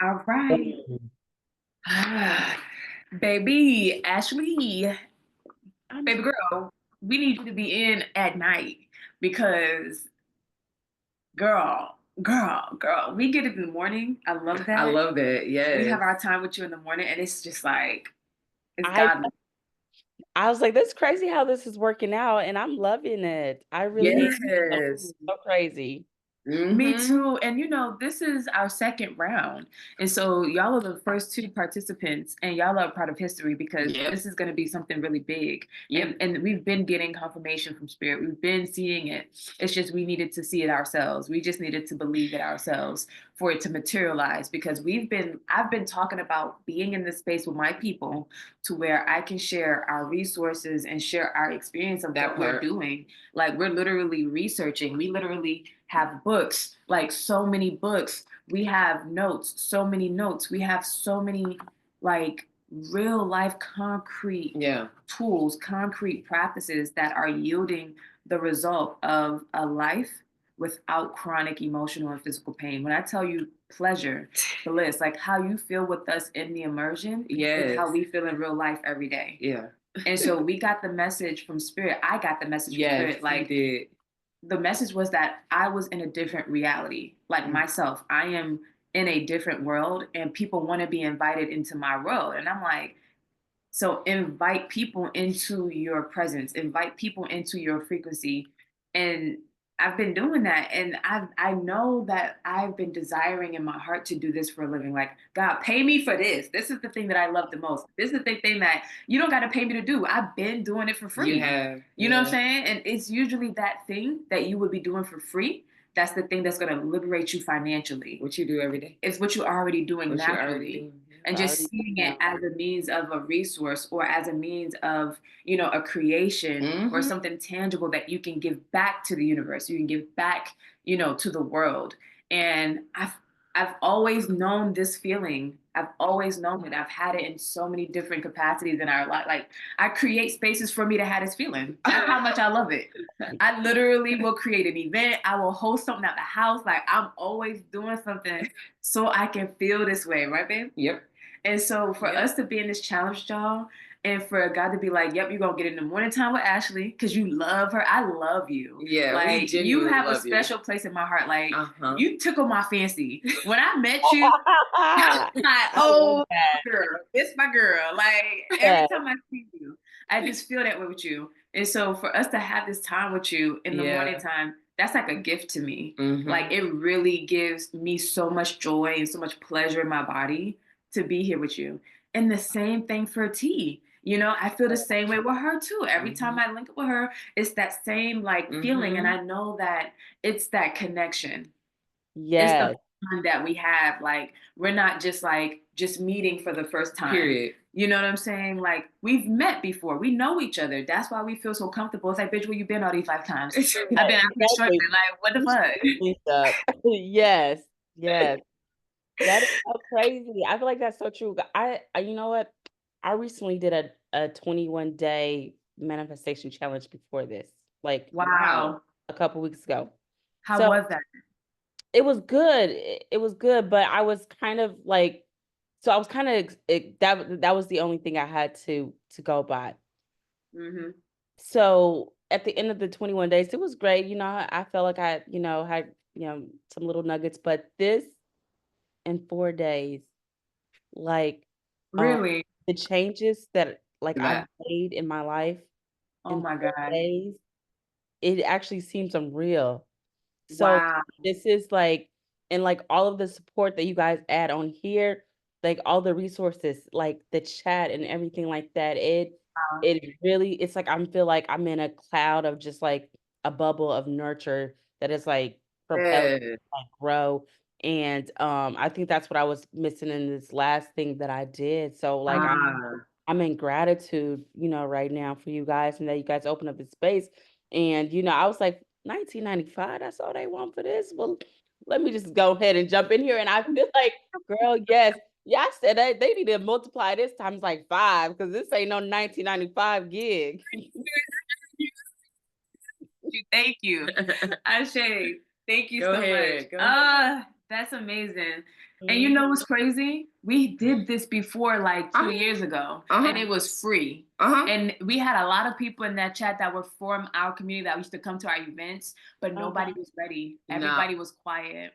All right. Baby, Ashley, I'm baby girl, we need you to be in at night because girl, we get it in the morning. I love I that. love that. We have Yes. our time with you in the morning and it's just like it's I godly. I was like, that's crazy how this is working out, and I'm loving it. I really am. Yes. So crazy. Me Mm-hmm. too. And this is our second round. And so y'all are the first two participants and y'all are a part of history because Yep. this is going to be something really big. Yep. And we've been getting confirmation from spirit. We've been seeing it. It's just we needed to see it ourselves. We just needed to believe it ourselves for it to materialize because I've been talking about being in this space with my people to where I can share our resources and share our experience of That what we're part. doing. Like we're literally researching. We literally have books, like so many books. We have notes, so many notes. We have so many like real life concrete Yeah. tools, concrete practices that are yielding the result of a life without chronic emotional and physical pain. When I tell you pleasure, bliss, like how you feel with us in the immersion is how Yes. we feel in real life every day. Yeah. And so we got the message from spirit. I got the message from Yes, spirit. you Like did. the message was that I was in a different reality, like Mm. myself. I am in a different world, and people want to be invited into my world. And I'm like, so invite people into your presence, invite people into your frequency. And I've been doing that. And I know that I've been desiring in my heart to do this for a living. Like, God, pay me for this. This is the thing that I love the most. This is the thing that you don't got to pay me to do. I've been doing it for You free. have. You know what I'm Yeah. saying? And it's usually that thing that you would be doing for free. That's the thing that's going to liberate you financially. What you do every day. It's what you're already doing What you already naturally, doing. and Yeah. just Already seeing it now. as a means of a resource or as a means of a creation or Mm-hmm. something tangible that you can give back to the universe, you can give back to the world. And I've always known this feeling. I've always known it. I've had it in so many different capacities in our life. Like I create spaces for me to have this feeling. That's how much I love it. I literally will create an event. I will host something at the house. Like I'm always doing something so I can feel this way, right, babe? Yep. And so for Yep. us to be in this challenge, y'all, and for God to be like, yep, you're gonna get in the morning time with Ashley because you love her. I love you. Yeah, we Like you genuinely have a love you. special place in my heart. Like Uh-huh. you tickle my fancy. When I met you, I was like, I love oh that. girl, this my girl. Like every Yeah. time I see you, I just feel that way with you. And so for us to have this time with you in the morning Yeah. time, that's like a gift to me. Like Mm-hmm. it really gives me so much joy and so much pleasure in my body to be here with you. And the same thing for T. I feel the same way with her too. Every time Mm-hmm. I link up with her, it's that same like feeling. And Mm-hmm. I know that it's that connection. It's the Yes. bond that we have. Like we're not just like just meeting for the first time. Period. You know what I'm saying? Like we've met before. We know each other. That's why we feel so comfortable. It's like, bitch, where you been all these lifetimes? I've been out here struggling. Exactly. Like, what the fuck? Up. Yes. Yes. That is so crazy. I feel like that's so true. You know what? I recently did a 21 day manifestation challenge before this, like Wow. a couple weeks ago. How So was that? it was good. It was good, but I was kind of like, so I was kind of that was the only thing I had to go by. Mm-hmm. So at the end of the 21 days, it was great. I felt like I, had, some little nuggets, but this in 4 days, like, um, Really? the changes that like I've Yeah. made in my life Oh in my 4 God. days, it actually seems unreal. So Wow. this is like, and like all of the support that you guys add on here, like all the resources, like the chat and everything like that, it really, it's like I feel like I'm in a cloud of just like a bubble of nurture that is like propelling me Good. to like grow. And I think that's what I was missing in this last thing that I did. So like Ah. I'm in gratitude, right now for you guys and that you guys open up the space. And I was like, 1995, that's all they want for this. Well, let me just go ahead and jump in here. And I feel like, girl, yes. Yeah, I said they need to multiply this times like 5 because this ain't no 1995 gig. Thank you. Ashe, thank you Go so much. ahead. Go ahead. That's amazing. And you know Mhm. what's crazy? We did this before like 2 Uh-huh. years ago, and Uh-huh. it was free. Uh-huh. And we had a lot of people in that chat that were from our community that used to come to our events, but nobody Uh-huh. was ready. No. Everybody was quiet.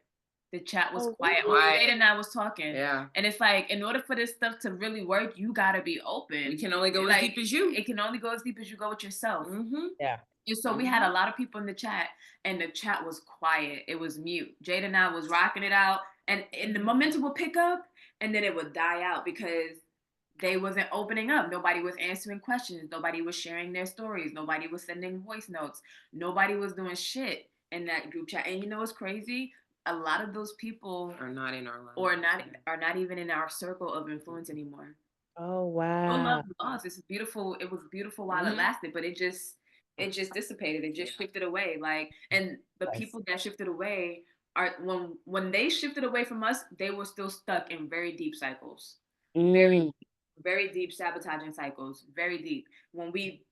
The chat was Oh, quiet. Only really? Quiet. Jada and I was talking. Yeah. And it's like, in order for this stuff to really work, you gotta be We open. can only go as Like, deep as you. it can only go as deep as you go with yourself. Mm-hmm. Yeah. And so we had a lot of people in the chat, and the chat was quiet. It was mute. Jada and I was rocking it out, and the momentum would pick up, and then it would die out because they wasn't opening up. Nobody was answering questions. Nobody was sharing their stories. Nobody was sending voice notes. Nobody was doing shit in that group chat. And you know what's crazy? A lot of those people Are not in our or lives. not are not even in our circle of influence anymore. Oh, No love wow. lost. It's beautiful. It was beautiful while it Mm-hmm. lasted, but it just dissipated. It just Yeah. shifted away. Like, and the Yes. people that shifted away are when they shifted away from us, they were still stuck in very deep cycles, very Mm, very deep sabotaging cycles, very deep. When we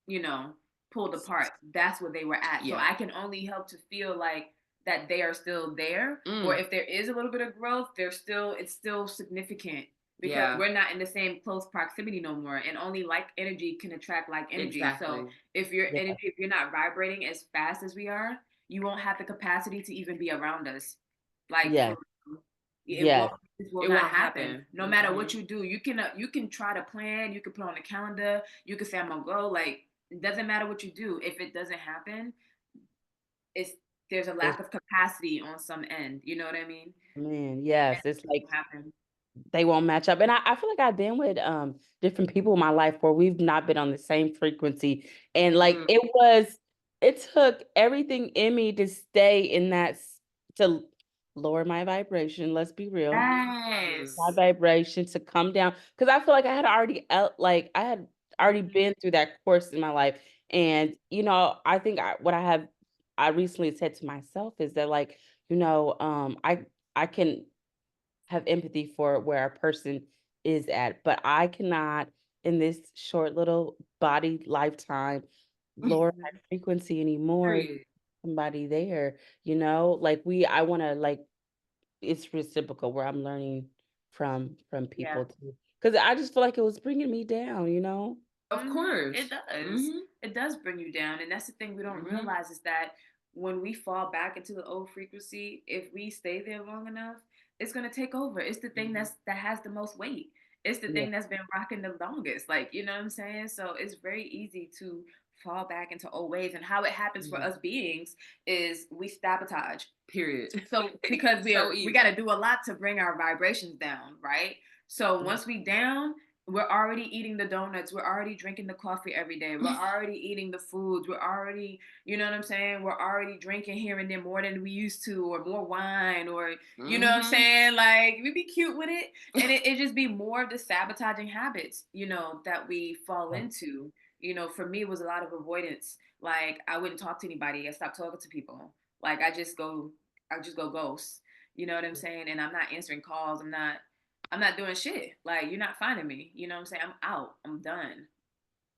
you know pulled apart, that's where they were at. So Yeah. I can only help to feel like that they are still there, or Mm. if there is a little bit of growth, it's still significant because Yeah. we're not in the same close proximity no more, and only like energy can attract like energy. So Exactly. yeah. if you're not vibrating as fast as we are, you won't have the capacity to even be around us, like Yes. for it Yes. won't it will It not won't happen happen. no matter what Mm-hmm. you do. You can try to plan, you can put on a calendar, you can say I'm gonna go, like it doesn't matter what you do. If it doesn't happen, it's there's a It's lack of capacity on some end, you know what I mean? man, And yes. It's it like won't happen. they won't match up. And I feel like I've been with different people in my life where we've not been on the same frequency. And like Mm. it took everything in me to stay in to lower my vibration, let's be real. Mm. My Yes. vibration to come down because I feel like I had already I had already Mhm. been through that course in my life. And I think what I recently said to myself is that like, I can have empathy for where a person is at, but I cannot in this short little body lifetime lower my frequency anymore. Period. Somebody there, like I want to like it's reciprocal where I'm learning from Yeah. people too, because I just feel like it was bringing me down. Of It course. does. Mm-hmm. It does bring you down. And that's the thing we don't Mm-hmm. realize is that when we fall back into the old frequency, if we stay there long enough, it's gonna take over. It's the thing Mm-hmm. that has the most weight. It's the Yeah, thing that's been rocking the longest. Like, you know what I'm saying? So it's very easy to fall back into old ways. And how it happens for Mm-hmm. us beings is we sabotage. Period. So because So we easy. got to do a lot to bring our vibrations down, right? So yeah, once we down, we're already eating the donuts, we're already drinking the coffee every day, we're already eating the foods, we're already, you know what I'm saying, we're already drinking here and there more than we used to, or more wine, or you know what I'm Mm-hmm. saying, like we be cute with it, and it just be more of the sabotaging habits, that we fall yeah, into. For me, it was a lot of avoidance. Like, I wouldn't talk to anybody, I stopped talking to people. Like, I just go ghost. You know what I'm saying? And I'm not answering calls. I'm not doing shit. Like, you're not finding me. You know what I'm saying? I'm out. I'm done.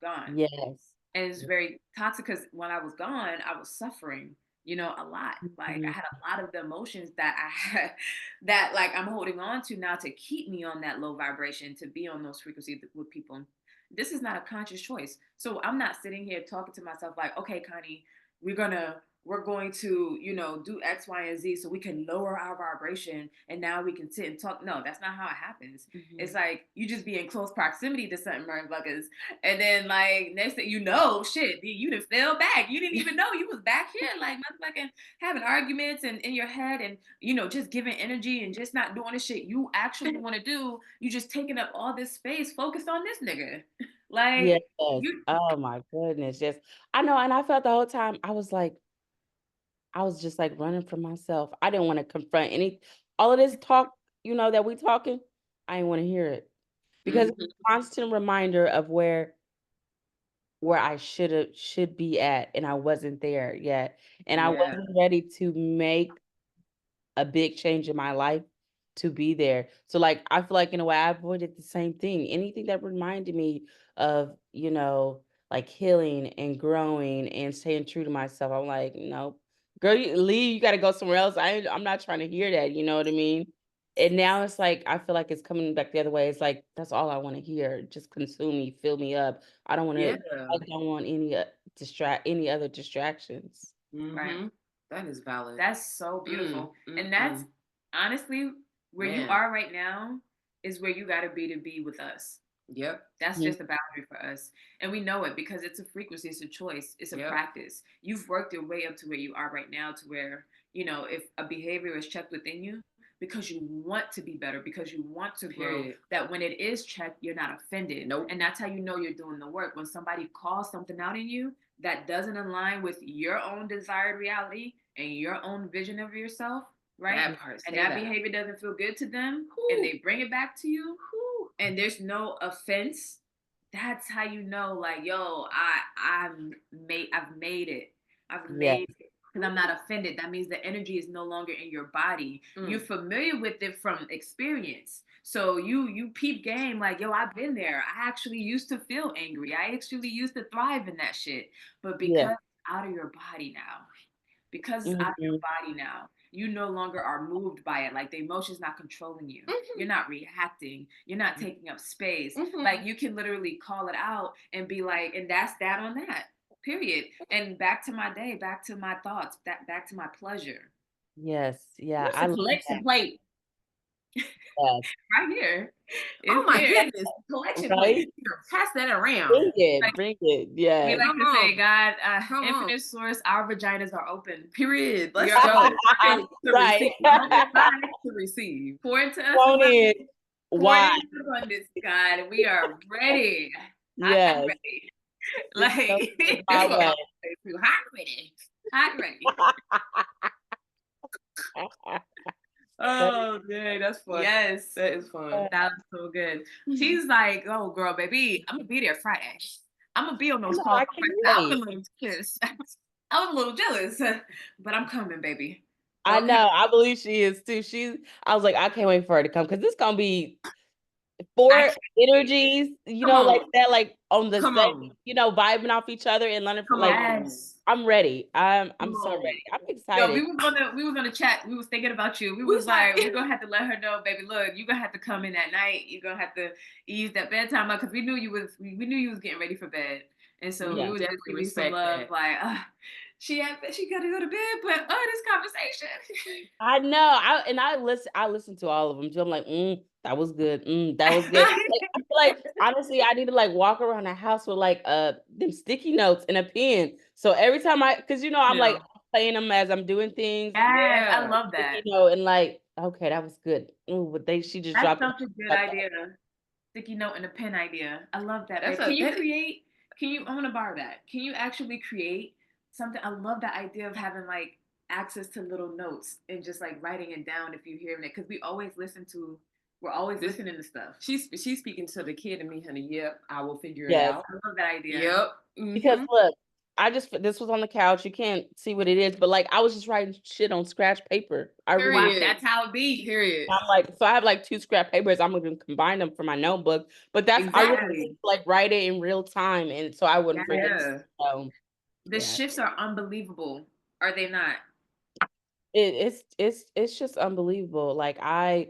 Gone. yes. And it's very toxic because when I was gone, I was suffering, a lot. Like, I Mhm. had a lot of the emotions that I had that, like, I'm holding on to now to keep me on that low vibration, to be on those frequencies with people. This is not a conscious choice. So I'm not sitting here talking to myself like, okay, Connie, we're going to, do X, Y, and Z so we can lower our vibration and now we can sit and talk. No, that's not how it happens. Mm-hmm. It's like you just be in close proximity to certain motherfuckers, and then, like, next thing you know, shit, you done fell back. You didn't even know you was back here, like, motherfucking having arguments and in your head, and just giving energy and just not doing the shit you actually want to do. You just taking up all this space, focused on this nigga. Yes. Like, you Oh my goodness. Yes. I know. And I felt the whole time I was just like running from myself. I didn't want to confront all of this talk, that we talking. I didn't want to hear it because it's Mm-hmm. a constant reminder of where I should be at, and I wasn't there yet. And I Yeah. wasn't ready to make a big change in my life to be there. So like I feel like in a way I avoided the same thing. Anything that reminded me of, like healing and growing and staying true to myself. I'm like, nope, girl, you leave, you gotta go somewhere else. I'm not trying to hear that, you know what I mean? And now it's like, I feel like it's coming back the other way. It's like, that's all I wanna hear. Just consume me, fill me up. I Yeah. don't want any other distractions. Right. Mhm. That is valid. That's so Mm, beautiful. mm, And that's mm. honestly where you Man. are right now is where you got to be with us. Yep. That's Mhm. just a boundary for us. And we know it because it's a frequency, it's a choice, it's a Yep. practice. You've worked your way up to where you are right now, to where, if a behavior is checked within you, because you want to be better, because you want to grow, Period. that when it is checked, you're not offended. Nope. And that's how you know you're doing the work. When somebody calls something out in you that doesn't align with your own desired reality and your own vision of yourself, right? That part. And Say that that. behavior doesn't feel good to them, and Whew. they bring it back to you, Whew. and there's no offense, that's how you know, like, yo, I've made it. I've Yeah. made it. Because I'm not offended. That means the energy is no longer in your body. You're Mm. familiar with it from experience. So you peep game, like, yo, I've been there. I actually used to feel angry. I actually used to thrive in that shit. But Yeah. because it's out of your body now, because it's out of your Mhm. body now, you no longer are moved by it. Like, the emotion's not controlling you. You're Mhm. not reacting. You're not taking up space. Like, Mhm. you can literally call it out and be like, and that's that on that. Period. And back to my day, back to my thoughts, back to my pleasure. Yes. Yeah, Where's I the love collection plate? that. Right here. Oh It's my here. goodness. Collection plate. Right? Here, pass that around. Bring it, bring it. We Yes. like Come to say, on. God, Come on. infinite source, our vaginas are open. Period. Let's We are go. open. I'm ready to Right. receive. I'm excited to receive. Pour into us in Won't love, it? pour it Why? in abundance, God. We are ready. Hot and Yes. ready. Just tell Like, me That's my what way. my say too. Hot ready. hot and ready. Oh, dang, that's fun. Yes. That is fun. That was so good. She's like, oh, girl, baby, I'm going to be there Friday. I'm going to be on I those know, calls I on can't Friday. I was wait. a little jealous. I was a little jealous, but I'm coming, baby. I Okay. know, I believe she is too. I was like, I can't wait for her to come because this gonna be I 4 can't wait. energies, Come like on. that, like on the Come same, on. vibing off each other and learning from Come like, on. Yes. I'm ready. I'm Come so on. ready. I'm Yo, excited. we was gonna chat. We was thinking about you. We We was was like, like, we're gonna have to let her know, baby. Look, you gonna have to come in at night. You're gonna have to ease that bedtime up because we knew you was getting ready for bed, and so we we Yeah. would just definitely give you some respect love, that. like, she gotta go to bed, but this conversation. I know. I listen to all of them too. I'm like, that was good. That was good. Like, I feel like honestly, I need to like walk around the house with like them sticky notes and a pen. So every time because I'm like Yeah. playing them as I'm doing things, Yes, I Yeah. love sticky that. note and like, okay, that was good. Ooh, but she just That's dropped such a good it. idea. Sticky note and a pen idea. I love that, That's babe. a Can you that create? Can you? I'm gonna borrow that. Can you actually create something? I love the idea of having like access to little notes and just like writing it down if you're hearing it, because we're always this listening to stuff. she's speaking to the kid in me, honey. Yep, I will figure it Yes. out. I love that idea. Yep. Because Mm-hmm. look, this was on the couch. You can't see what it is, but like I was just writing shit on scratch paper. I really Wow, Period. that's how it be. Period. I'm like, so I have like 2 scrap papers. I'm gonna combine them for my notebook. But I really Exactly. need to like write it in real time, and so I wouldn't forget. Yes. Yeah. So The yeah, shifts are unbelievable. Are they not? it's just unbelievable. I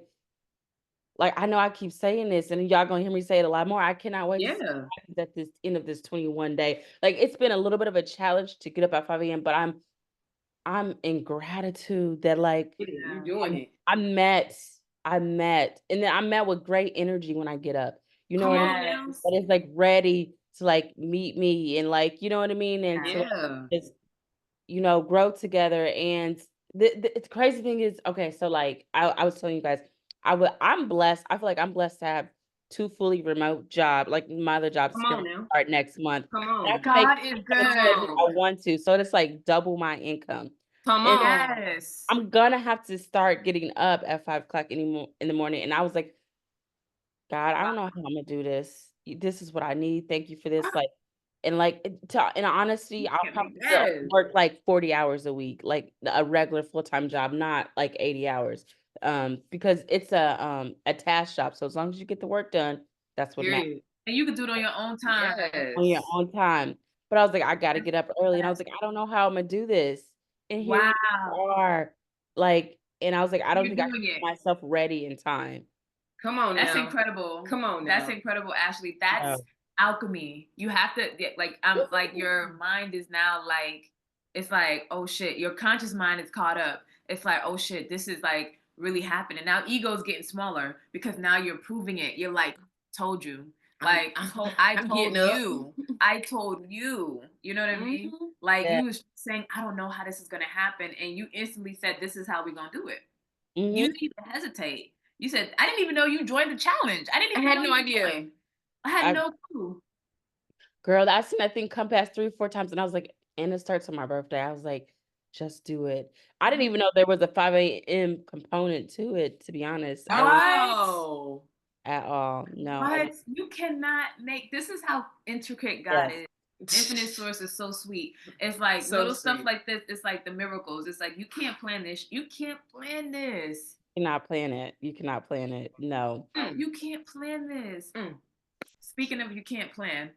know I keep saying this, and y'all gonna hear me say it a lot more. I cannot wait to see Yeah. what happens at this end of this 21 day. Like it's been a little bit of a challenge to get up at 5 a.m., but I'm in gratitude that like You Yeah. doing it. and then I'm met with great energy when I get up. You know Come what I mean? on now. Yes. That is like ready to like meet me and like, you know what I mean? And to like, Yeah. just, grow together. And the crazy thing is, okay, so like I was telling you guys, I'm blessed. I feel like I'm blessed to have 2 fully remote job. Like my other job is Come gonna on now. start next month. Come And I on. can make God is as Come much as good. on. I want to. So it's like double my income. Come And on. Yes. I'm gonna have to start getting up at 5 o'clock in the morning. And I was like, God, I don't know how I'm gonna do this. This is what I need. Thank you for this. Like, and like in honesty, I'll Can't make probably this still up. Yes. work like 40 hours a week, like a regular full-time job, not like 80 hours. Because it's a task job. So as long as you get the work done, that's what matters Period. And you can do it on your own time. on your Yes. own time. But I was like, I gotta That's get up early. And I was fast. like, I don't know how I'm gonna do this. and here you Wow. are, like, and I was like, I don't You're think I doing can get it. myself ready in time. Come on That's now. incredible. Come on That's now. incredible, Ashley. That's No. alchemy. You have to like like your mind is now like it's like, oh shit, your conscious mind is caught up. It's like, oh shit, this is like really happening. Now ego's getting smaller because now you're proving it. You're like, told you. Like I I'm told getting up. you. I told you. You know what I mean? Mhm. Like Yeah. you was saying, I don't know how this is gonna happen, and you instantly said, this is how we're gonna do it. You Mhm. didn't even hesitate. You said, I didn't even know you joined the challenge. I didn't I even had know no you idea. joined. I had I no clue. Girl, I seen that thing come past 3 or 4 times, and I was like, "And it starts on my birthday." I was like, "Just do it." I didn't even know there was a 5 AM component to it, to be honest. I didn't What? Oh. at all. No, I What? didn't. You cannot make this is how intricate God Yes, is. Infinite source is so sweet. It's like So little stuff sweet. like this. It's like the miracles. It's like you can't plan this. You can't plan this. you cannot plan it. You cannot plan it. No. Mm, You can't plan this. mm. Speaking of you can't plan,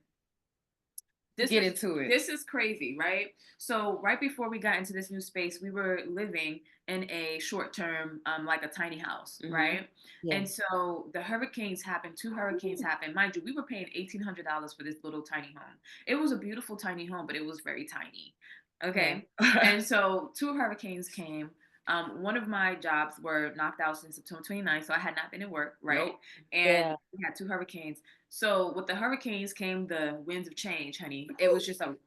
this Get is into it. this is crazy, right? So right before we got into this new space, we were living in a short term, like a tiny house, Mhm. right? Yeah. And so the hurricanes happened. Two hurricanes Ooh. happened. Mind you, we were paying $1,800 for this little tiny home. It was a beautiful tiny home, but it was very tiny. Yeah. Okay. And so two hurricanes came. One of my jobs were knocked out since September 29th, so I had not been in work, right? Nope. And Yeah. we had two hurricanes. So with the hurricanes came the winds of change, honey. It was just an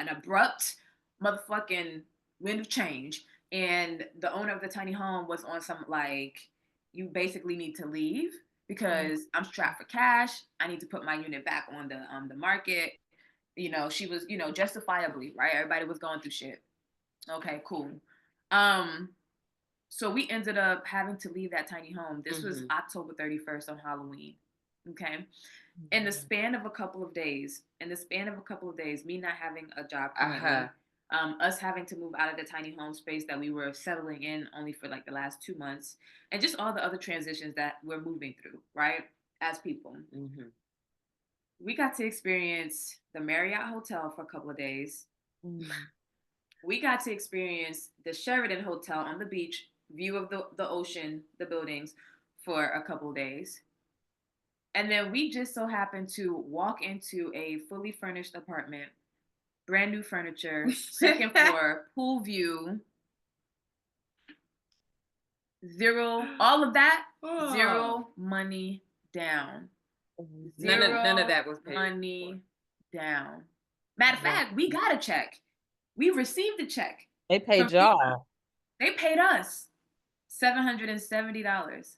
abrupt motherfucking wind of change. And the owner of the tiny home was on some like, you basically need to leave because I'm strapped for cash. I need to put my unit back on the market. You know, she was, justifiably, right? Everybody was going through shit. Okay, cool. Um, so we ended up having to leave that tiny home. This was Mhm. October 31st on Halloween. Okay, in the span of a couple of days, me not having a job currently, Uh-huh. us having to move out of the tiny home space that we were settling in only for like the last 2 months, and just all the other transitions that we're moving through, right? As people, Mhm. we got to experience the Marriott Hotel for a couple of days. Mm. We got to experience the Sheraton Hotel on the beach, view of the ocean, the buildings for a couple of days. And then we just so happened to walk into a fully furnished apartment, brand new furniture, second floor, pool view, zero, all of that, Oh. zero money down. None of Zero that was paid for. money down. Matter of Wow. fact, we got a check. We received a check They from paid FEMA. y'all. They paid us $770.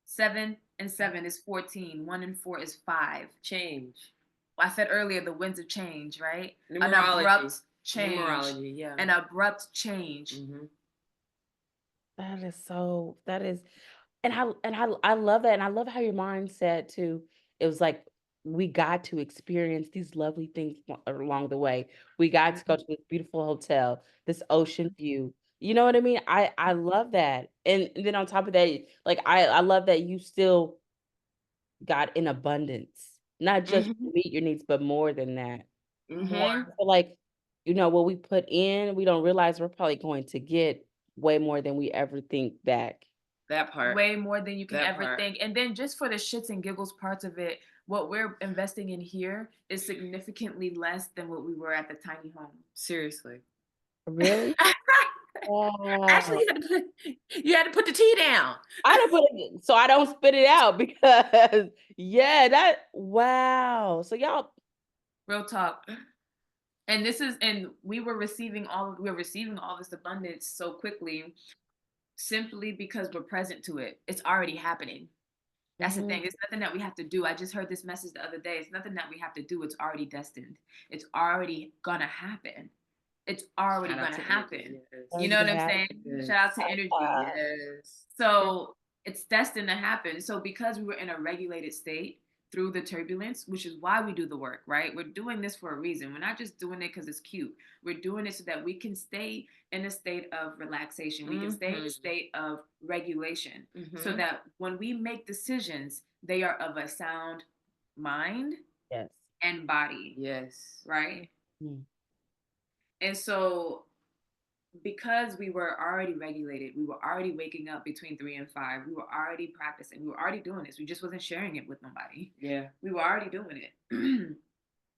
7 and 7 is 14. 1 and 4 is 5. Change. I said earlier the winds of change, right? An Numerology. abrupt change. Numerology, yeah. An abrupt change. Mhm. That is, and I love that, and I love how your mindset too. It was like we got to experience these lovely things along the way. We got to go to this beautiful hotel, this ocean view. You know what I mean? I love that, and then on top of that, like I love that you still got in abundance, not just to Mhm. meet your needs, but more than that. Mhm. More. So like, what we put in, we don't realize we're probably going to get way more than we ever think back. That part. Way more than you can That ever part. think. And then just for the shits and giggles parts of it, what we're investing in here is significantly less than what we were at the tiny home. Seriously. Really? Actually, Wow. you had to put the tea down. I don't put it so I don't spit it out because yeah, that wow. So y'all Real talk. And we're receiving all this abundance so quickly simply because we're present to it. It's already happening. That's the mhm, thing. It's nothing that we have to do. I just heard this message the other day. It's nothing that we have to do. It's already destined. It's already gonna happen. It's already Shout out gonna to energy. happen. You know already what I'm saying? happened. Shout out Yes. to energy. Yes. So it's destined to happen. So because we were in a regulated state through the turbulence, which is why we do the work, right? We're doing this for a reason. We're not just doing it because it's cute. We're doing it so that we can stay in a state of relaxation. We can stay in a Mhm. state of regulation so Mhm. that when we make decisions, they are of a sound mind Yes. and body, Yes. right? Mhm. And so because we were already regulated, we were already waking up between 3 and 5, we were already practicing, we were already doing this. We just wasn't sharing it with nobody. Yeah. We were already doing it.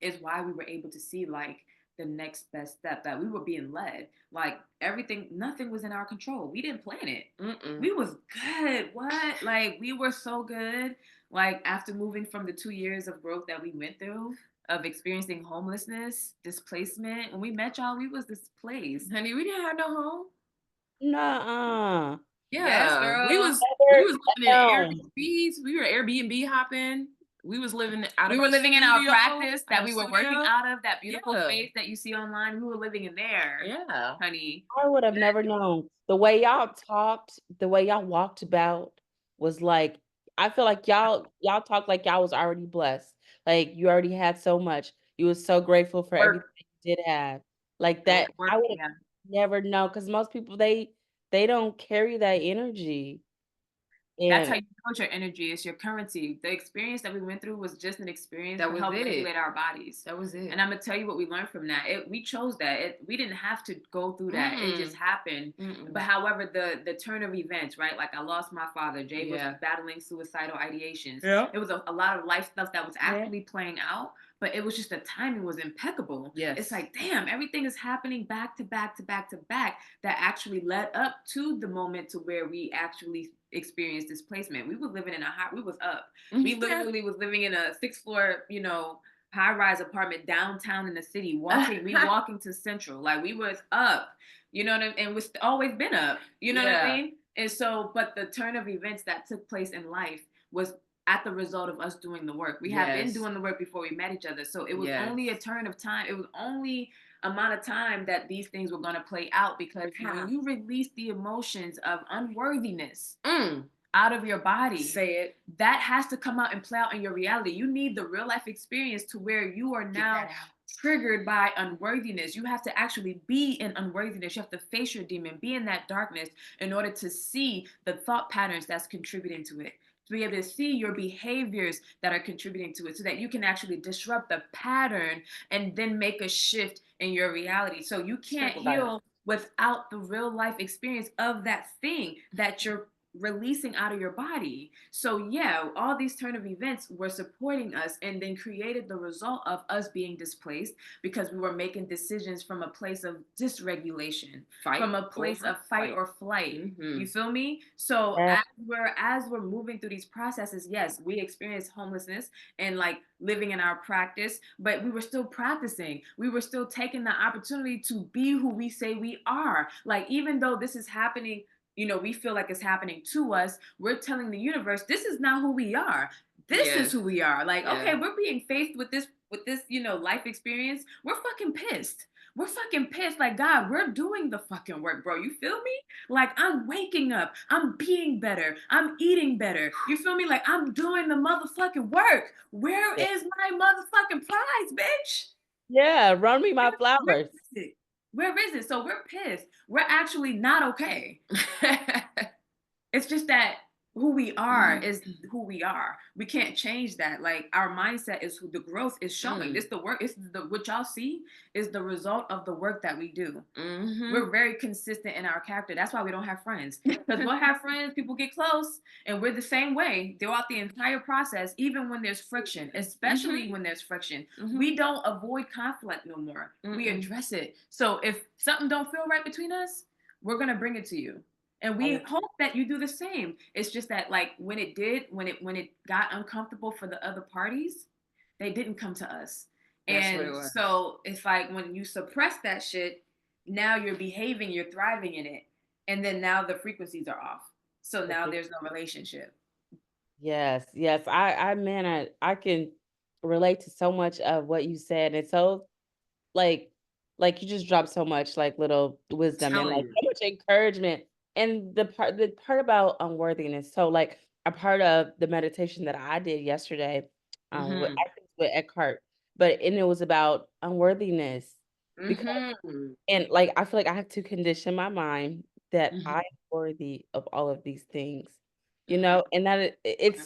Is why we were able to see like the next best step, that we were being led. Like everything, nothing was in our control. We didn't plan it. Mm-mm. We was good. What? Like we were so good. Like after moving from the 2 years of growth that we went through, of experiencing homelessness, displacement. When we met y'all, we was displaced. Honey, we didn't have no home. Nuh-uh. Yes, Yeah. girl. We was living in Down. Airbnbs. We were Airbnb hopping. We was living out We of were our living in our studio, practice that our we were working studio. out of, that beautiful Yeah. space that you see online. We were living in there, Yeah. honey. I would have never known. The way y'all talked, the way y'all walked about was like, I feel like y'all talked like y'all was already blessed. Like you already had so much. You was so grateful for everything Work. you did have. Like The that, work. I would have Yeah. never known because most people they don't carry that energy. That's how And you know it's your energy. It's your currency. The experience that we went through was just an experience That to was help it. regulate our bodies. That was it. And I'm gonna tell you what we learned from that. We chose that. We didn't have to go through that. It just happened. Mm-mm. But however, the turn of events, right? Like I lost my father. Jay was Yeah. battling suicidal ideations. Yeah. It was a lot of life stuff that was actually playing out. But it was just the timing was impeccable. Yes. It's like, damn, everything is happening back to back to back to back that actually led up to the moment to where we actually experienced displacement. We was living in we was up. We literally was living in a 6th floor, high-rise apartment downtown in the city, walking to Central. Like we was up, you know what I mean? And we've always been up, you know what I mean? And so, but the turn of events that took place in life was at the result of us doing the work. We have been doing the work before we met each other. So it was only a turn of time. It was only amount of time that these things were going to play out, because when you release the emotions of unworthiness out of your body, Say it. that has to come out and play out in your reality. You need the real life experience to where you are now triggered by unworthiness. You have to actually be in unworthiness. You have to face your demon, be in that darkness in order to see the thought patterns that's contributing to it, to be able to see your behaviors that are contributing to it, so that you can actually disrupt the pattern and then make a shift in your reality. So you can't heal without the real life experience of that thing that you're releasing out of your body. So yeah, all these turn of events were supporting us and then created the result of us being displaced, because we were making decisions from a place of dysregulation, from a place of fight or flight. You feel me? So as we're moving through these processes, yes, we experienced homelessness and like living in our practice, but we were still practicing. We were still taking the opportunity to be who we say we are. Like even though this is happening, we feel like it's happening to us, we're telling the universe, this is not who we are. This is who we are. Like, okay, we're being faced with this, life experience. We're fucking pissed. We're fucking pissed. Like, God, we're doing the fucking work, bro. You feel me? Like, I'm waking up. I'm being better. I'm eating better. You feel me? Like, I'm doing the motherfucking work. Where is my motherfucking prize, bitch? yeah, run me my Where flowers. is it? Where is it? So we're pissed. We're actually not okay. It's just that who we are is who we are. We can't change that. Like our mindset is who the growth is showing. It's the work. It's what y'all see is the result of the work that we do. We're very consistent in our character. That's why we don't have friends. Because we'll have friends, people get close, and we're the same way throughout the entire process, even when there's friction, especially when there's friction. We don't avoid conflict no more. We address it. So if something don't feel right between us, we're gonna bring it to you. And we hope that you do the same. It's just that like when it got uncomfortable for the other parties, they didn't come to us. And so it's like when you suppress that shit, now you're behaving, you're thriving in it. And then now the frequencies are off. So now there's no relationship. Yes, yes. Man, I can relate to so much of what you said. It's so like you just dropped so much like little wisdom and like so much encouragement. And the part about unworthiness. So like a part of the meditation that I did yesterday, I think with Eckhart, and it was about unworthiness because and like I feel like I have to condition my mind that I am worthy of all of these things, and that it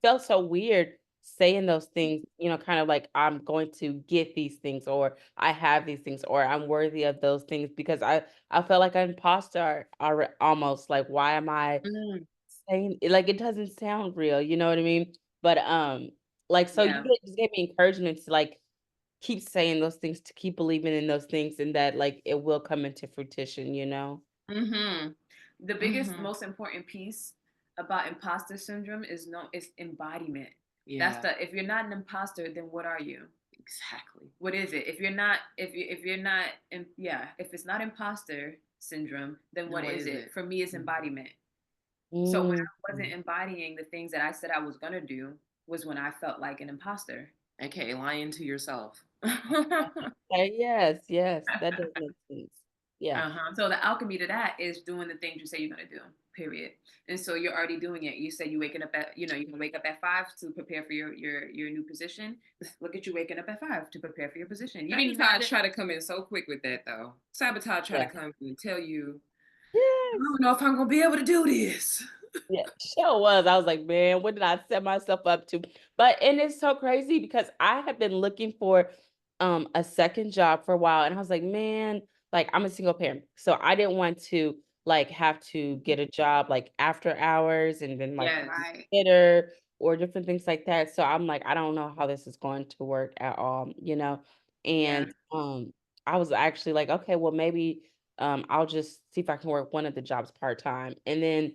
felt so weird saying those things, kind of like I'm going to get these things, or I have these things, or I'm worthy of those things, because I felt like an imposter, almost like, why am I Mm, saying like, it doesn't sound real, you know what I mean? But like, so you Yeah. just gave me encouragement to like keep saying those things, to keep believing in those things, and that like it will come into fruition. Mm-hmm. The biggest, mm-hmm. most important piece about imposter syndrome is embodiment. That's Yeah, the if you're not an imposter, then what are you? exactly. What is it? If it's not imposter syndrome, then Then what what is is it? it? For me, it's Mhm. embodiment. So when Mm. I wasn't embodying the things that I said I was gonna do was when I felt like an imposter. Okay, lying to yourself. Okay, yes, yes, that does make sense. Yeah, Uh-huh. So the alchemy to that is doing the things you say you're gonna do. Period. And so you're already doing it. You say you waking up at, you can wake up at 5 to prepare for your new position. Look at you waking up at 5 to prepare for your position. You didn't even have Sabotage to. try to come in so quick with that though. Sabotage try to yeah, come in and tell you, I yes. don't know if I'm gonna be able to do this. Yeah, sure was. I was like, "Man, what did I set myself up to?" And it's so crazy because I have been looking for a second job for a while, and I was like, "Man, like I'm a single parent, so I didn't want to like have to get a job like after hours and then like Yes. Right. consider or different things like that." So I'm like, I don't know how this is going to work at all. Yeah. And I was actually like, okay, well maybe I'll just see if I can work one of the jobs part-time. And then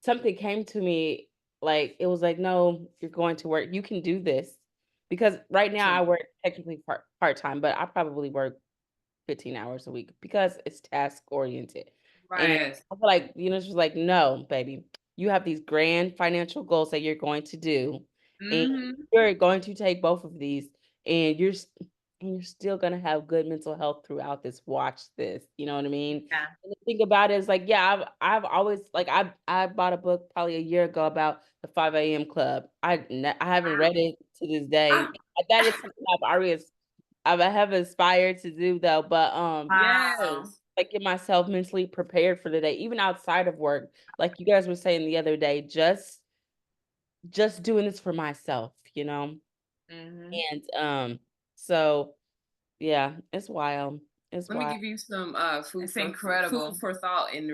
something came to me, like, it was like, "No, you're going to work. You can do this." Because right now True. I work technically part-time, but I probably work 15 hours a week because it's task oriented. And Right. Yes. I feel like, she's like, "No, baby. You have these grand financial goals that you're going to do, and Mm-hmm. you're going to take both of these, and you're still gonna have good mental health throughout this. Watch this." You know what I mean? Yeah. And the thing about it is like, yeah, I've always like I bought a book probably a year ago about the 5 a.m. club. I haven't read it to this day. Ah, That is something I have aspired to do though, but Wow. yes. like get myself mentally prepared for the day, even outside of work. Like you guys were saying the other day, just doing this for myself. Mm-hmm. And so yeah, it's wild. It's Let me wild. give you some It's incredible. food for thought in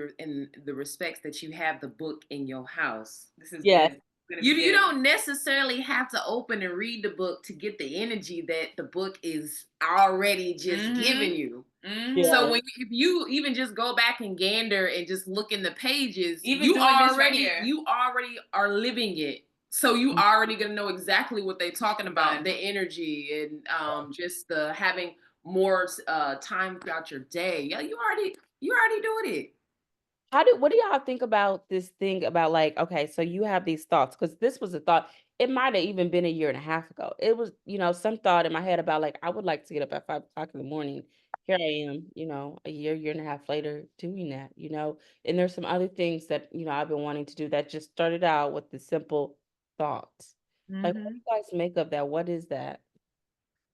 the respects that you have the book in your house. This is Yes. good. It's gonna You be you good. don't necessarily have to open and read the book to get the energy that the book is already just Mm-hmm. giving you. Mm-hmm. So Yes. if you even just go back and gander and just look in the pages, Even doing this right here. you already are living it. So you already gonna know exactly what they're talking about, Done. the energy and just the having more time throughout your day. Yeah, you already doing it. What do y'all think about this thing about like, okay, so you have these thoughts, because this was a thought, it might have even been a year and a half ago. It was, some thought in my head about like, I would like to get up at 5 o'clock in the morning. Here I am, a year and a half later doing that. And there's some other things that, I've been wanting to do that just started out with the simple thoughts. Like, what do Mm-hmm. you guys make of that? What is that?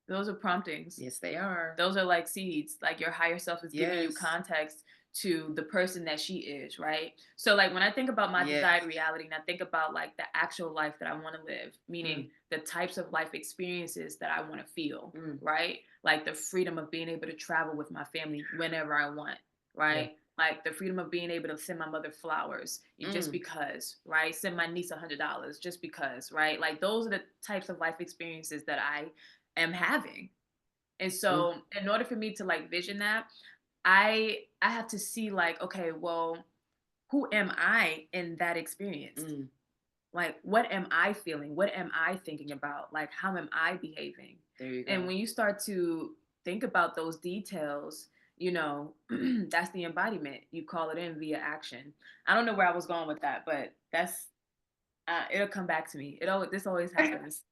Those are promptings. Yes, they are. Those are like seeds. Like your higher self is giving you Yes. context to the person that she is, right? So like when I think about my Yes. desired reality and I think about like the actual life that I want to live, Mm, meaning the types of life experiences that I want to feel, mm, right? Like the freedom of being able to travel with my family whenever I want, yeah. right? Like the freedom of being able to send my mother flowers just Mm, because, right? Send my niece $100 just because, right? Like those are the types of life experiences that I am having. And mm, so in order for me to like vision that, I have to see like, okay, well, who am I in that experience? mm. Like what am I feeling? What am I thinking about? Like how am I behaving? There you And go. when you start to think about those details, that's the embodiment. You call it in via action. I don't know where I was going with that, but that's it'll come back to me. This always happens.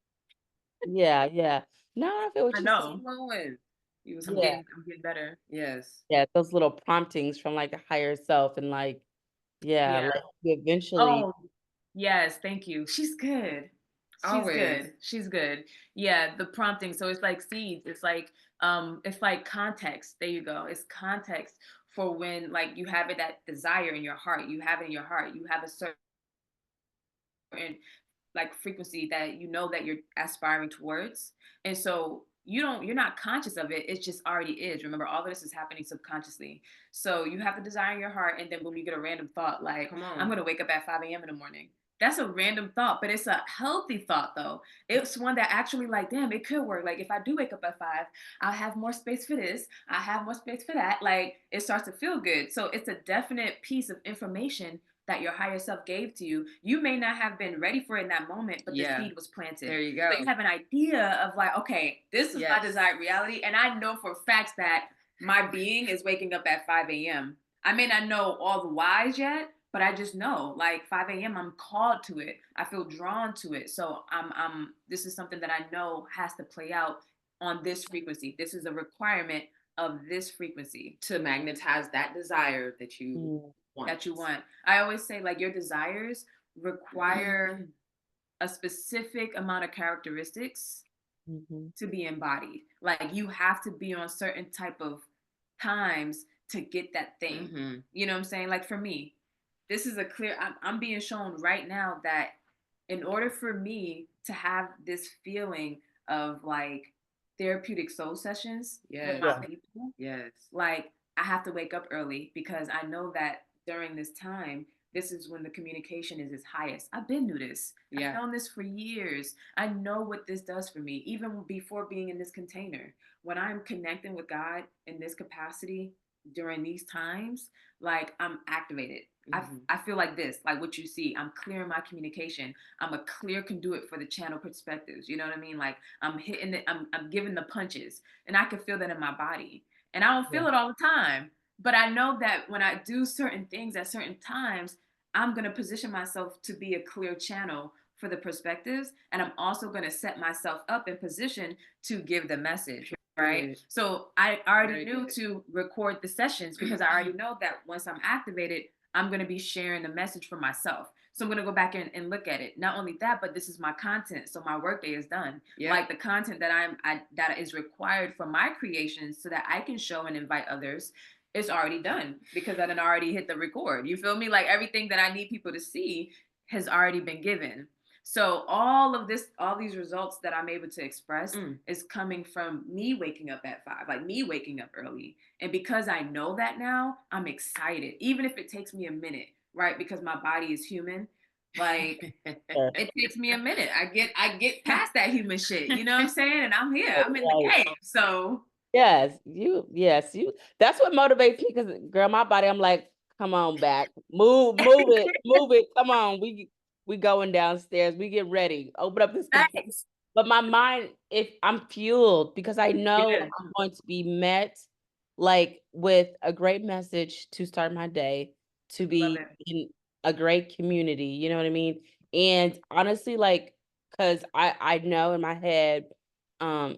Yeah, yeah. No, I feel what I you're saying. know. Flowing. You was I'm Yeah. flowing. getting better. Yes. Yeah, those little promptings from like the higher self, and like, yeah, Yeah. like you eventually. Oh, yes, thank you. She's good. She's Always. good. She's good. Yeah, the prompting. So it's like seeds. It's like context. There you go. It's context for when like you have it that desire in your heart. You have it in your heart. You have a certain like frequency that you know that you're aspiring towards. And so you're not conscious of it. It just already is. Remember, all of this is happening subconsciously. So you have the desire in your heart, and then when you get a random thought like, Come I'm on. gonna wake up at 5 a.m. in the morning. That's a random thought, but it's a healthy thought though. It's one that actually like, damn, it could work. Like if I do wake up at 5, I'll have more space for this. I have more space for that. Like it starts to feel good. So it's a definite piece of information that your higher self gave to you. You may not have been ready for it in that moment, but the Yeah. seed was planted. There you So go. you have an idea of like, okay, this is my Yes. desired reality. And I know for facts that my being is waking up at 5 a.m. I may not know all the whys yet, but I just know like 5 a.m. I'm called to it. I feel drawn to it. So I'm this is something that I know has to play out on this frequency. This is a requirement of this frequency To magnetize that desire that you want. that you want. I always say like your desires require a specific amount of characteristics Mhm. to be embodied. Like you have to be on certain type of times to get that thing. Mhm. You know what I'm saying? Like for me, this is a clear, I'm being shown right now that in order for me to have this feeling of like therapeutic soul sessions with Yes. my Yeah. people, Yes. like I have to wake up early because I know that during this time, this is when the communication is its highest. I've been through this. Yeah. I've known this for years. I know what this does for me, even before being in this container. When I'm connecting with God in this capacity during these times, like I'm activated. I feel like this, like what you see. I'm clearing my communication. I'm a clear conduit for the channel perspectives. You know what I mean? Like I'm hitting it, I'm giving the punches, and I can feel that in my body. And I don't Yeah. feel it all the time. But I know that when I do certain things at certain times, I'm going to position myself to be a clear channel for the perspectives. And I'm also going to set myself up in position to give the message. Right. Period. So I already Very knew good. to record the sessions because I already know that once I'm activated, I'm going to be sharing the message for myself. So I'm going to go back in and look at it. Not only that, but this is my content. So my workday is done. Yep. Like the content that that is required for my creations so that I can show and invite others, it's already done because I done already hit the record. You feel me? Like everything that I need people to see has already been given. So all of this, all these results that I'm able to express is coming from me waking up at 5, like me waking up early. And because I know that now, I'm excited, even if it takes me a minute, right? Because my body is human. Like Sure. it takes me a minute. I get past that human shit. You know what I'm saying? And I'm here. I'm in the Right. game. So Yes, you that's what motivates me because girl, my body, I'm like, come on back. Move it. Come on. We going downstairs. We get ready. Open up this computer. thanks. But my mind, if I'm fueled because I know Yeah, I'm going to be met like with a great message to start my day, to love be it. in a great community, you know what I mean? And honestly, like, because I know in my head,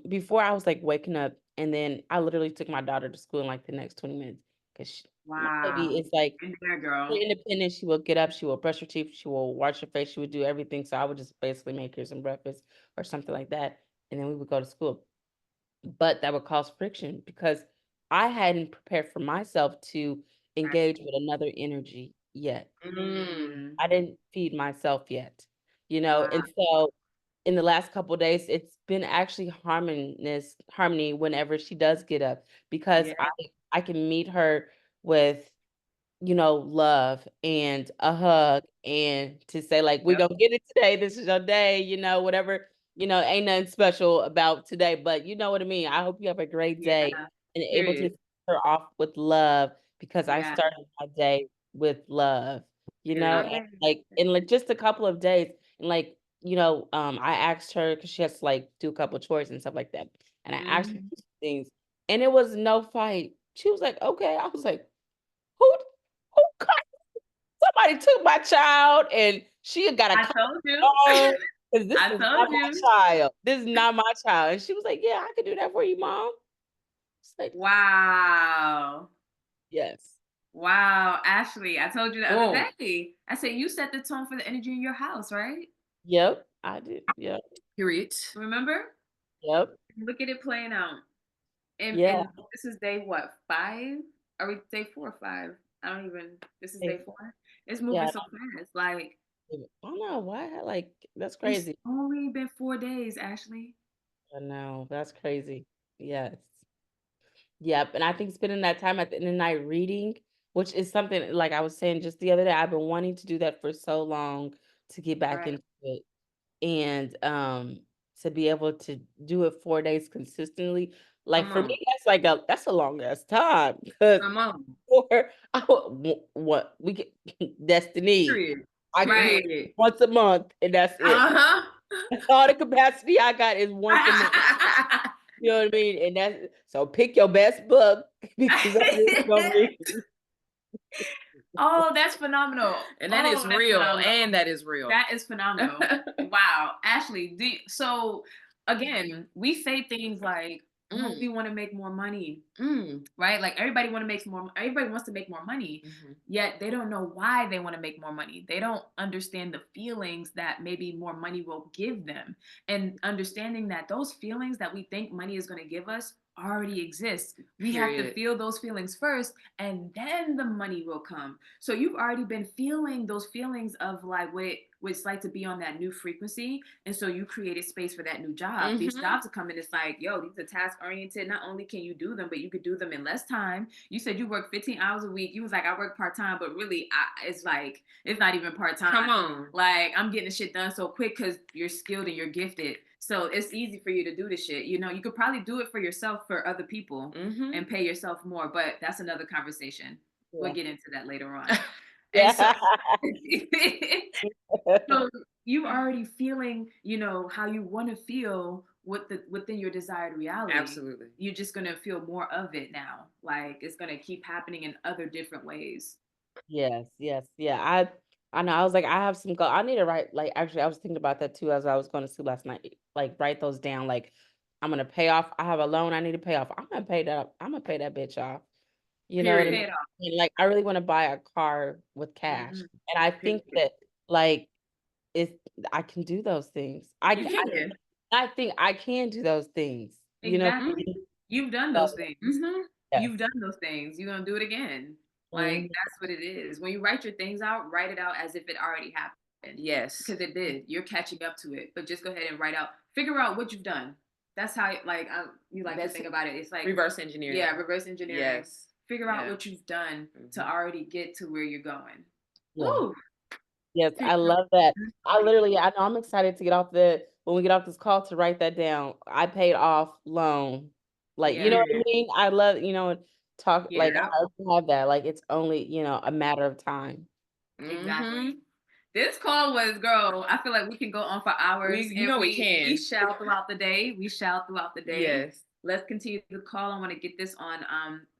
before I was like waking up and then I literally took my daughter to school in like the next 20 minutes because my baby Wow. is like In there, girl. very independent. She will get up, she will brush her teeth, she will wash her face, she would do everything. So I would just basically make her some breakfast or something like that. And then we would go to school. But that would cause friction because I hadn't prepared for myself to engage with another energy yet. Mm. I didn't feed myself yet, you know? Wow. And so in the last couple of days, it's been actually harmony whenever she does get up because Yeah. I can meet her with love and a hug and to say like, "We Yep. gonna get it today. This is your day," whatever, ain't nothing special about today, but you know what I mean. I hope you have a great Yeah. day and able to Period. start her off with love because I Yeah. started my day with love, Period. and Okay. like in like just a couple of days and like, I asked her because she has to like do a couple of chores and stuff like that. And I asked her Mhm. things and it was no fight. She was like, okay. I was like, who who somebody took my child and she got a I cut told you. on because this I is told not you. my child. This is not my child. And she was like, yeah, I can do that for you, mom. It's like, Wow. yes. Wow. Ashley, I told you the other Boom. day. I said you set the tone for the energy in your house, right? Yep, I did. Yep, Period. Remember? yep, Look at it playing out. yeah. And this is day what, 5? Are we day 4 or 5? I don't even, this is day Hey, 4. It's moving yeah, so fast. Like I don't know why, like, that's It's crazy. only been 4 days, Ashley. I know, that's crazy. Yes. Yep, and I think spending that time at the end of the night reading, which is something like I was saying just the other day, I've been wanting to do that for so long to get back Right. into it. And to be able to do it 4 days consistently, like Come for me, on. that's a long ass time because Come on. for what we get destiny. Period. I can do it Period. once a month and that's it. Uh-huh. That's all the capacity I got is once a month. You know what I mean? And that's so pick your best book because I'm really gonna read. Oh, that's phenomenal. And that is Oh, that's real. phenomenal. And that is real. That is phenomenal. Wow. Ashley, so again, we say things like, oh, we Mm, want to make more money, mm, right? Like everybody wants to make more money, mhm. yet they don't know why they want to make more money. They don't understand the feelings that maybe more money will give them. And understanding that those feelings that we think money is going to give us already exist. We have to Period. feel those feelings first and then the money will come. So you've already been feeling those feelings of like what it's like to be on that new frequency. And so you created space for that new job. These Mm-hmm. jobs are coming. It's like, yo, these are task oriented. Not only can you do them, but you could do them in less time. You said you work 15 hours a week. You was like, I work part time, but really, it's like, it's not even part time. Come on. Like, I'm getting the shit done so quick because you're skilled and you're gifted. So it's easy for you to do this shit. You know, you could probably do it for yourself, for other people, Mm-hmm. and pay yourself more, but that's another conversation. We'll Yeah. get into that later on. And so, Yeah. so you already feeling, how you want to feel within your desired reality. Absolutely. You're just gonna feel more of it now. Like it's gonna keep happening in other different ways. Yes, yes, yeah. I know. I was like, I have some I need to write. Like, actually, I was thinking about that too as I was going to sleep last night. Like, write those down. Like, I'm gonna pay off. I have a loan I need to pay off. I'm gonna pay that. I'm gonna pay that bitch off. You know what I Pay Period. mean? it off. And, like, I really want to buy a car with cash, Mhm. and I Period. think that like it's I can do those things. I You can. can. I think I can do those things. You know? What I Exactly. mean? You've done So, those things. Mm-hmm. yes. You've done those things. You're gonna do it again. Like Mhm. that's what it is. When you write your things out, write it out as if it already happened. Yes. Because it did. You're catching up to it. But just go ahead and write out. Figure out what you've done. That's how you like to That's think about it. It's like reverse engineering. yeah, reverse engineering. Yes. Figure out Yeah. what you've done to Mhm. already get to where you're going. Yeah. Woo! Yes, I love that. I know I'm excited to get off when we get off this call to write that down. I paid off loan. Like, you Yeah, know what I mean? I love, talk get like it I out. already have that. Like it's only, a matter of time. Exactly. Mm-hmm. This call was, girl, I feel like we can go on for hours You and know we we can. shall throughout the day. We shall throughout the day. Yes. Let's continue the call. I want to get this on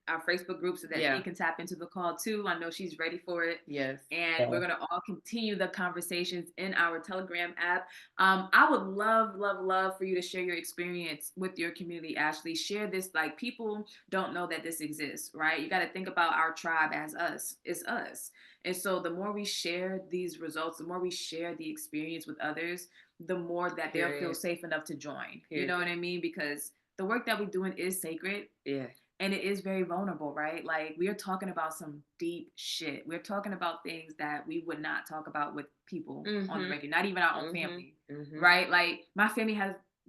our Facebook group so that Yeah. they can tap into the call too. I know she's ready for it. Yes. And Yeah. we're going to all continue the conversations in our Telegram app. I would love, love, love for you to share your experience with your community, Ashley. Share this. Like, people don't know that this exists, right? You got to think about our tribe as us. It's us. And so the more we share these results, the more we share the experience with others, the more that they'll feel Period. safe enough to join. You Period. know what I mean? Because the work that we're doing is sacred. Yeah. And it is very vulnerable, right? Like we are talking about some deep shit. We're talking about things that we would not talk about with people on the Mm-hmm. regular, not even our own Mm-hmm. family, Mm-hmm. right? Like my family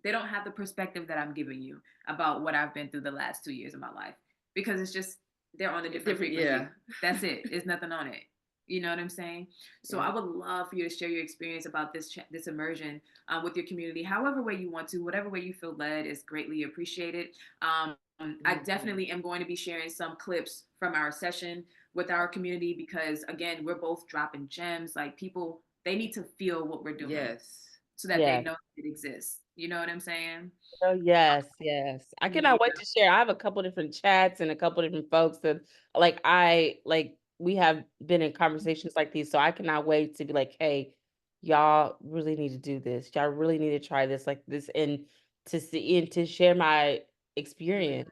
they don't have the perspective that I'm giving you about what I've been through the last 2 years of my life because it's just, they're on a different frequency. Yeah. That's it. There's nothing on it. You know what I'm saying? So Yeah. I would love for you to share your experience about this immersion with your community, however way you want to, whatever way you feel led is greatly appreciated. I definitely am going to be sharing some clips from our session with our community because again, we're both dropping gems. Like people, they need to feel what we're doing Yes. so that they Yes. know it exists. You know what I'm saying? Oh, yes, yes. I Yeah. cannot wait to share. I have a couple different chats and a couple different folks that we have been in conversations like these. So I cannot wait to be like, hey, y'all really need to do this. Y'all really need to try this like this and to see and to share my experience,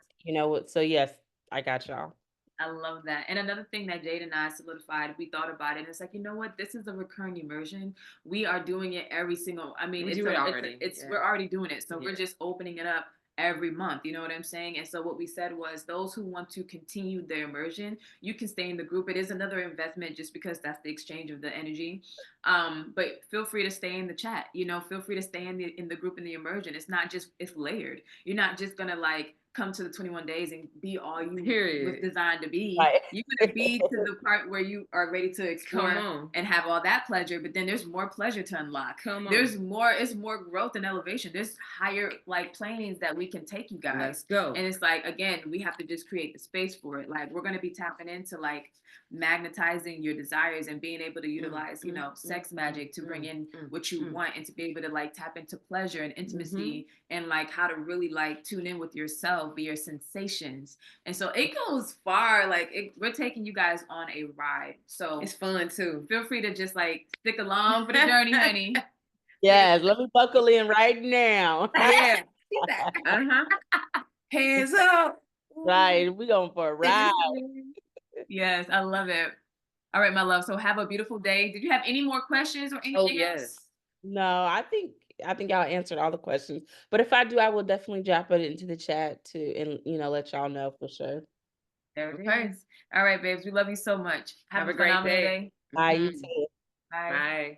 So yes, I got y'all. I love that. And another thing that Jade and I solidified, we thought about it, and it's like, you know what? This is a recurring immersion. We are doing it every single. I mean, We it's do a, it it's a, already. it's Yeah. we're already doing it. So Yeah. we're just opening it up every month. You know what I'm saying? And so what we said was those who want to continue their immersion, you can stay in the group. It is another investment just because that's the exchange of the energy. But feel free to stay in the chat. You know, feel free to stay in the group in the immersion. It's not just, it's layered. You're not just gonna like come to the 21 days and be all you was designed to be. Right. You're gonna be to the part where you are ready to Come explore on. and have all that pleasure, but then there's more pleasure to unlock. Come on. There's more, it's more growth and elevation. There's higher like planes that we can take you guys. Let's go. And it's like, again, we have to just create the space for it. Like we're gonna be tapping into like magnetizing your desires and being able to utilize, you know, sex magic to bring in what you want, and to be able to like tap into pleasure and intimacy and like how to really like tune in with yourself, be your sensations. And so it goes far. Like we're taking you guys on a ride. So It's fun too. feel free to just like stick along for the journey, honey. Yes, let me buckle in right now. Yeah. Hands up. Right, we going for a ride. Yes, I love it. All right, my love. So have a beautiful day. Did you have any more questions or anything Oh else? yes. No, I think y'all answered all the questions. But if I do, I will definitely drop it into the chat too, and let y'all know for sure. There it Okay. is. All right, babes. We love you so much. Have a great phenomenal day. day. Bye, you too. Bye. Bye.